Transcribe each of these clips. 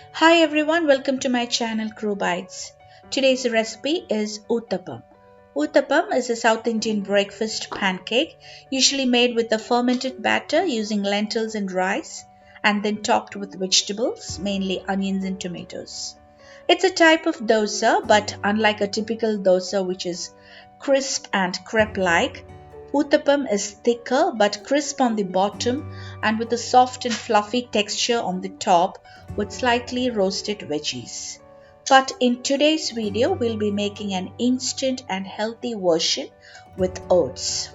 Hi everyone, welcome to my channel Crew Bites. Today's recipe is Uthappam. Uthappam is a South Indian breakfast pancake usually made with a fermented batter using lentils and rice and then topped with vegetables, mainly onions and tomatoes. It's a type of dosa, but unlike a typical dosa which is crisp and crepe-like, Uthappam is thicker but crisp on the bottom and with a soft and fluffy texture on the top with slightly roasted veggies. But in today's video, we'll be making an instant and healthy version with oats.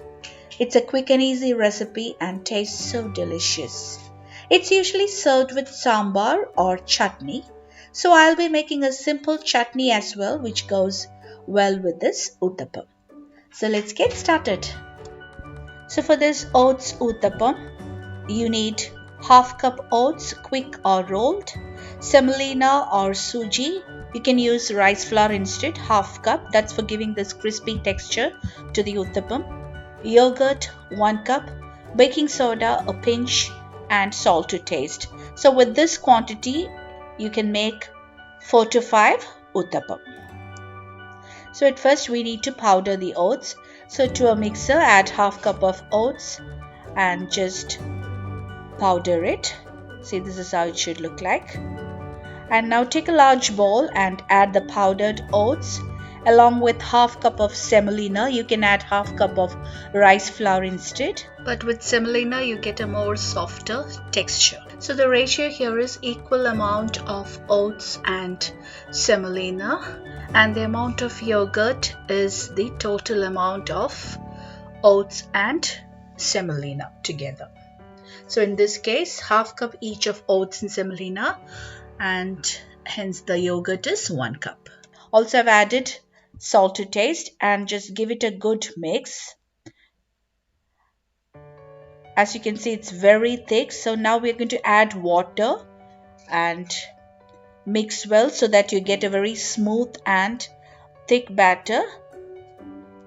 It's a quick and easy recipe and tastes so delicious. It's usually served with sambar or chutney. So I'll be making a simple chutney as well, which goes well with this Uthappam. So let's get started. So for this Oats Uthappam, you need half cup oats, quick or rolled, semolina or suji. You can use rice flour instead, half cup. That's for giving this crispy texture to the Uthappam. Yogurt, 1 cup. Baking soda, a pinch, and salt to taste. So with this quantity, you can make 4 to 5 Uthappam. So at first we need to powder the oats. So to a mixer, add half cup of oats and just powder it. See, this is how it should look like. And now take a large bowl and add the powdered oats along with half cup of semolina. You can add half cup of rice flour instead, but with semolina you get a more softer texture. So the ratio here is equal amount of oats and semolina, and the amount of yogurt is the total amount of oats and semolina together. So in this case, half cup each of oats and semolina, and hence the yogurt is 1 cup. Also I've added salt to taste and just give it a good mix. As you can see, it's very thick. So now we're going to add water and mix well so that you get a very smooth and thick batter,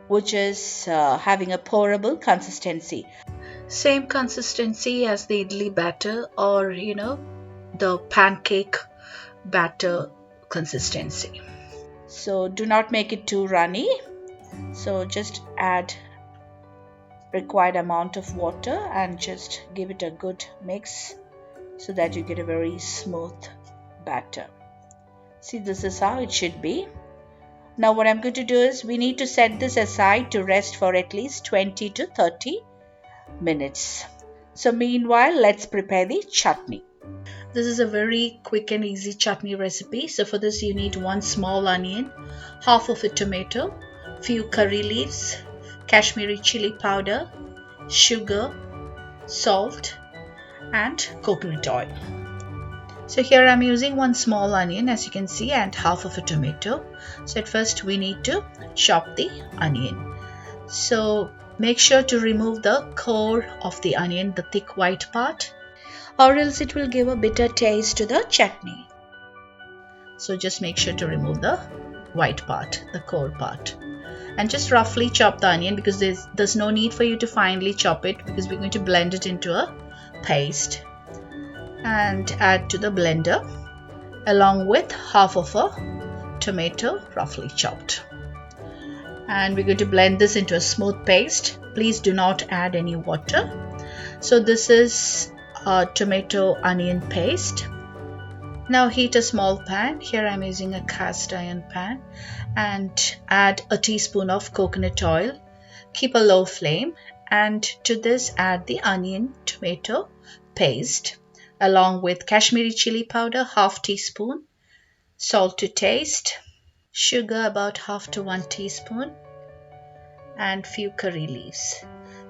which is having a pourable consistency. Same consistency as the idli batter or the pancake batter consistency. So do not make it too runny. So just add required amount of water and just give it a good mix so that you get a very smooth batter. See, this is how it should be. Now what I'm going to do is we need to set this aside to rest for at least 20 to 30 minutes. So meanwhile, let's prepare the chutney. This is a very quick and easy chutney recipe. So for this you need 1 small onion, half of a tomato, few curry leaves, Kashmiri chili powder, sugar, salt, and coconut oil. So here I'm using 1 small onion, as you can see, and half of a tomato. So at first we need to chop the onion. So make sure to remove the core of the onion, the thick white part, or else it will give a bitter taste to the chutney. So just make sure to remove the white part, the core part. And just roughly chop the onion, because there's no need for you to finely chop it, because we're going to blend it into a paste. And add to the blender along with half of a tomato roughly chopped. And we're going to blend this into a smooth paste. Please do not add any water. So this is a tomato onion paste. Now heat a small pan. Here I'm using a cast iron pan, and add a teaspoon of coconut oil. Keep a low flame, and to this add the onion tomato paste along with Kashmiri chili powder, half teaspoon, salt to taste, sugar about half to 1 teaspoon, and few curry leaves.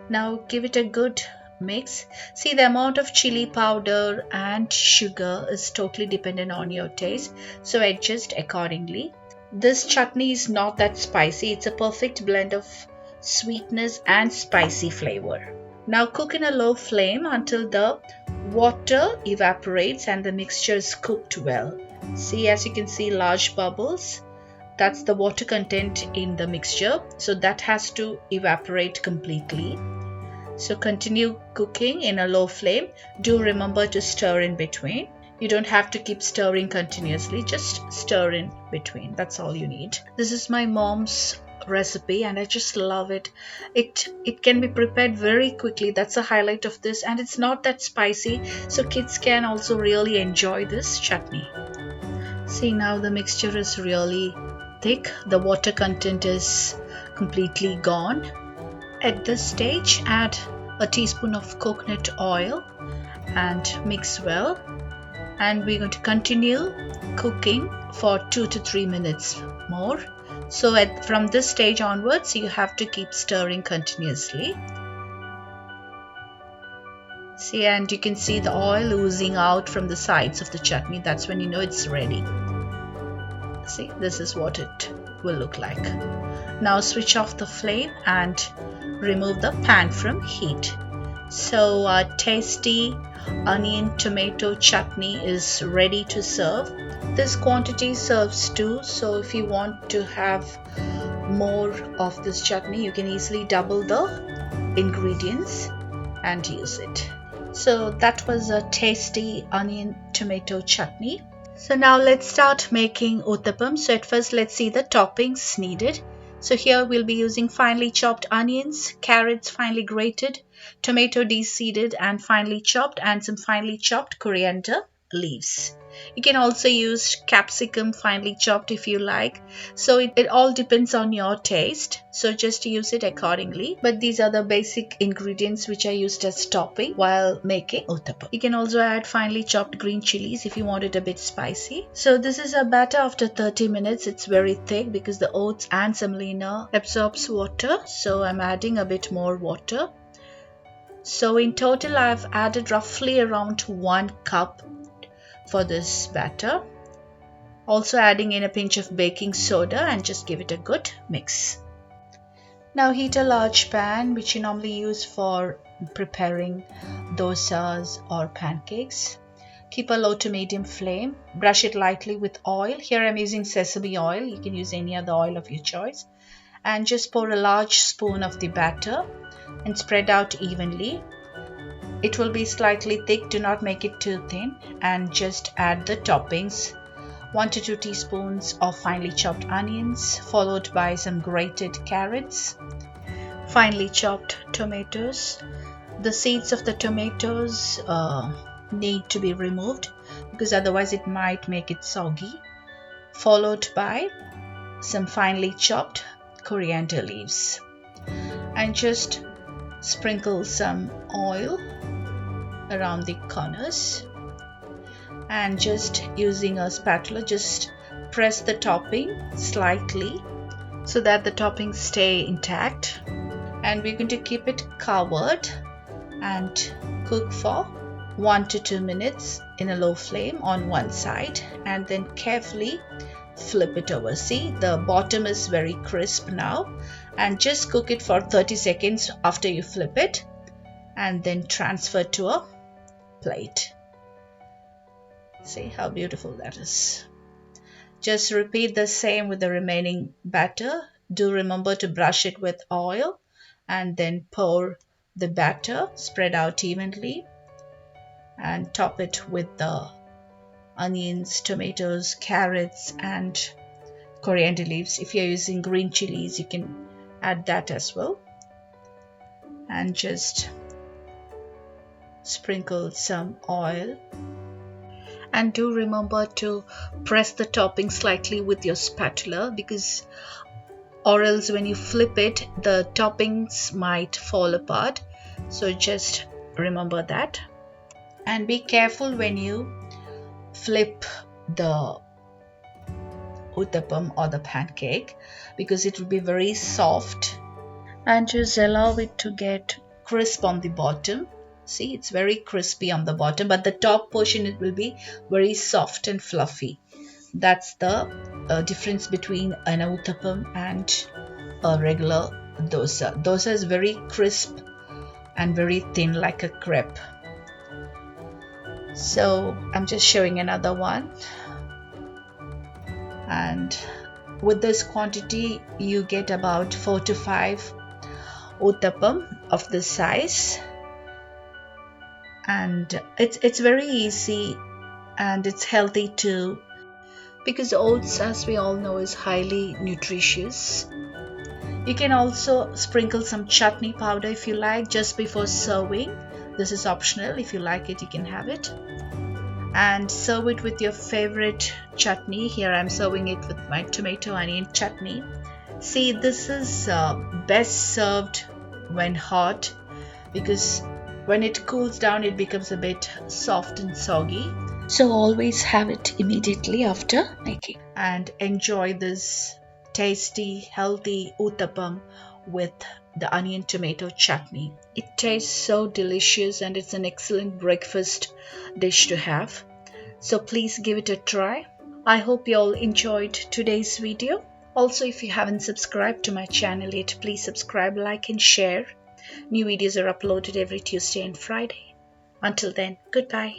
Now give it a good mix. See, the amount of chili powder and sugar is totally dependent on your taste, so adjust accordingly. This chutney is not that spicy. It's a perfect blend of sweetness and spicy flavor. Now cook in a low flame until the water evaporates and the mixture is cooked well. See, as you can see, large bubbles. That's the water content in the mixture, so that has to evaporate completely. So continue cooking in a low flame. Do remember to stir in between. You don't have to keep stirring continuously, just stir in between. That's all you need. This is my mom's recipe and I just love it. It can be prepared very quickly. That's the highlight of this, and it's not that spicy, so kids can also really enjoy this chutney. See, now the mixture is really thick. The water content is completely gone. At this stage, add a teaspoon of coconut oil and mix well. And we're going to continue cooking for 2 to 3 minutes more. So from this stage onwards, you have to keep stirring continuously. See, and you can see the oil oozing out from the sides of the chutney. That's when you know it's ready. See, this is what it will look like. Now switch off the flame and remove the pan from heat. So tasty onion tomato chutney is ready to serve. This quantity serves 2, so if you want to have more of this chutney, you can easily double the ingredients and use it. So that was a tasty onion tomato chutney. So now let's start making Uthappam. So at first let's see the toppings needed. So here we'll be using finely chopped onions, carrots finely grated, tomato de-seeded and finely chopped, and some finely chopped coriander leaves. You can also use capsicum finely chopped if you like. So it all depends on your taste. So just use it accordingly. But these are the basic ingredients which I used as topping while making Uthappam. You can also add finely chopped green chilies if you want it a bit spicy. So this is a batter after 30 minutes. It's very thick because the oats and semolina absorbs water. So I'm adding a bit more water. So in total I've added roughly around 1 cup for this batter. Also adding in a pinch of baking soda and just give it a good mix. Now heat a large pan which you normally use for preparing dosas or pancakes. Keep a low to medium flame. Brush it lightly with oil. Here I'm using sesame oil. You can use any other oil of your choice. And just pour a large spoon of the batter and spread out evenly. It will be slightly thick, do not make it too thin, and just add the toppings. 1 to 2 teaspoons of finely chopped onions, followed by some grated carrots, finely chopped tomatoes. The seeds of the tomatoes need to be removed because otherwise it might make it soggy, followed by some finely chopped coriander leaves. And just sprinkle some oil around the corners, and just using a spatula just press the topping slightly so that the toppings stay intact. And we're going to keep it covered and cook for 1 to 2 minutes in a low flame on one side, and then carefully flip it over. See, the bottom is very crisp now, and just cook it for 30 seconds after you flip it, and then transfer to a plate. See how beautiful that is. Just repeat the same with the remaining batter. Do remember to brush it with oil and then pour the batter, spread out evenly, and top it with the onions, tomatoes, carrots and coriander leaves. If you're using green chilies, you can add that as well. And just sprinkle some oil, and do remember to press the topping slightly with your spatula, because or else when you flip it the toppings might fall apart. So just remember that, and be careful when you flip the Uthappam or the pancake because it will be very soft, and just allow it to get crisp on the bottom. See, it's very crispy on the bottom, but the top portion it will be very soft and fluffy. That's the difference between an Uthappam and a regular dosa. Dosa is very crisp and very thin like a crepe. So I'm just showing another one, and with this quantity you get about 4 to 5 Uthappam of this size. And it's very easy and it's healthy too, because oats, as we all know, is highly nutritious. You can also sprinkle some chutney powder if you like just before serving. This is optional. If you like it, you can have it. And serve it with your favorite chutney. Here I'm serving it with my tomato onion chutney. See, this is best served when hot, because when it cools down it becomes a bit soft and soggy. So always have it immediately after making. And enjoy this tasty, healthy uttapam with the onion tomato chutney. It tastes so delicious and it's an excellent breakfast dish to have. So please give it a try. I hope you all enjoyed today's video. Also, if you haven't subscribed to my channel yet, please subscribe, like and share. New videos are uploaded every Tuesday and Friday. Until then, goodbye.